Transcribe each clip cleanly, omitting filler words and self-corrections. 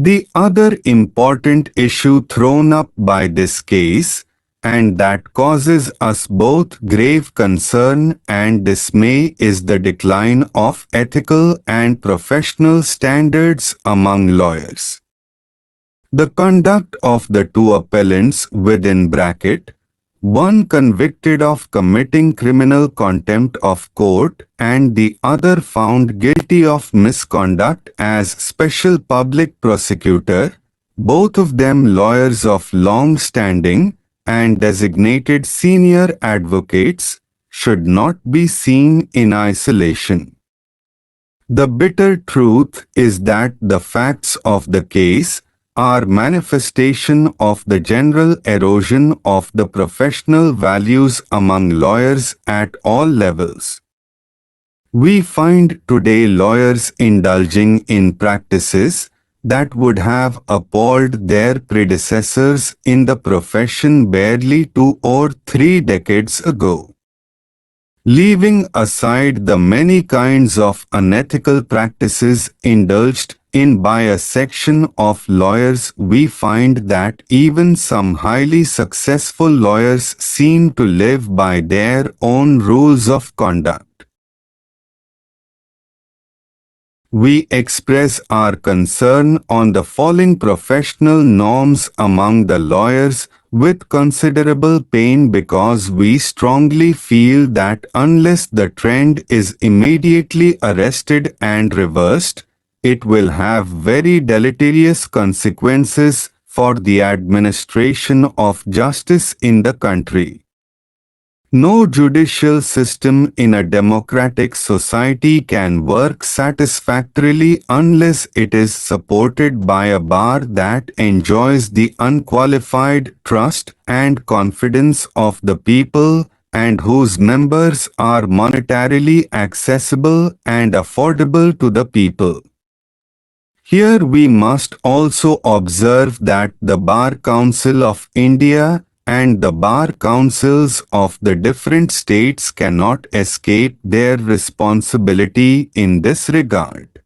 The other important issue thrown up by this case, and that causes us both grave concern and dismay, is the decline of ethical and professional standards among lawyers. The conduct of the two appellants within bracket, one convicted of committing criminal contempt of court and the other found guilty of misconduct as special public prosecutor, both of them lawyers of long standing and designated senior advocates, should not be seen in isolation. The bitter truth is that the facts of the case are manifestation of the general erosion of the professional values among lawyers at all levels. We find today lawyers indulging in practices that would have appalled their predecessors in the profession barely 2 or 3 decades ago. Leaving aside the many kinds of unethical practices indulged in by a section of lawyers, we find that even some highly successful lawyers seem to live by their own rules of conduct. We express our concern on the falling professional norms among the lawyers with considerable pain, because we strongly feel that unless the trend is immediately arrested and reversed, it will have very deleterious consequences for the administration of justice in the country. No judicial system in a democratic society can work satisfactorily unless it is supported by a bar that enjoys the unqualified trust and confidence of the people, and whose members are monetarily accessible and affordable to the people. Here we must also observe that the Bar Council of India and the bar councils of the different states cannot escape their responsibility in this regard.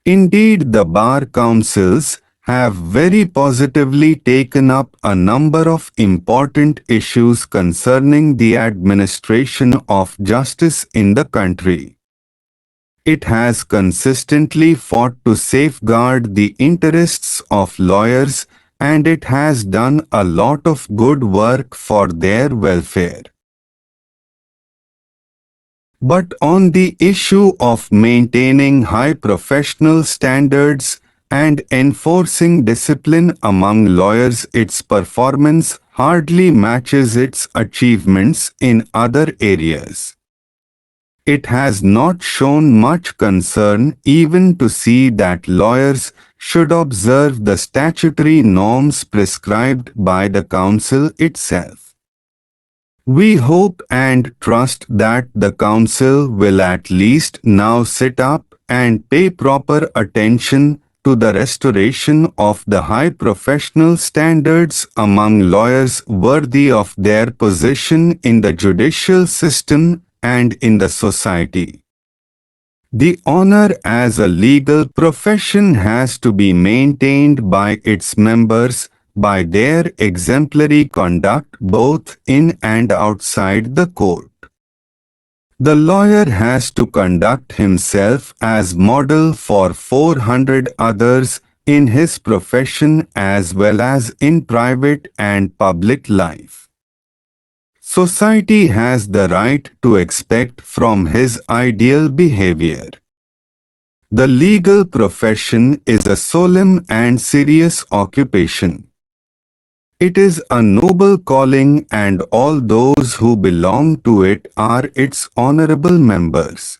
Indeed, the bar councils have very positively taken up a number of important issues concerning the administration of justice in the country. It has consistently fought to safeguard the interests of lawyers, and it has done a lot of good work for their welfare. But on the issue of maintaining high professional standards and enforcing discipline among lawyers, its performance hardly matches its achievements in other areas. It has not shown much concern even to see that lawyers should observe the statutory norms prescribed by the Council itself. We hope and trust that the Council will at least now sit up and pay proper attention to the restoration of the high professional standards among lawyers worthy of their position in the judicial system and in the society. The honor as a legal profession has to be maintained by its members by their exemplary conduct both in and outside the court. The lawyer has to conduct himself as model for 400 others in his profession as well as in private and public life. Society has the right to expect from his ideal behavior. The legal profession is a solemn and serious occupation. It is a noble calling, and all those who belong to it are its honorable members.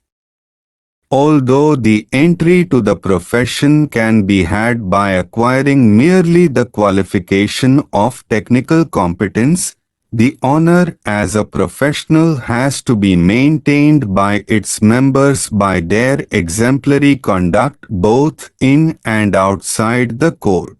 Although the entry to the profession can be had by acquiring merely the qualification of technical competence, the honor as a professional has to be maintained by its members by their exemplary conduct both in and outside the court.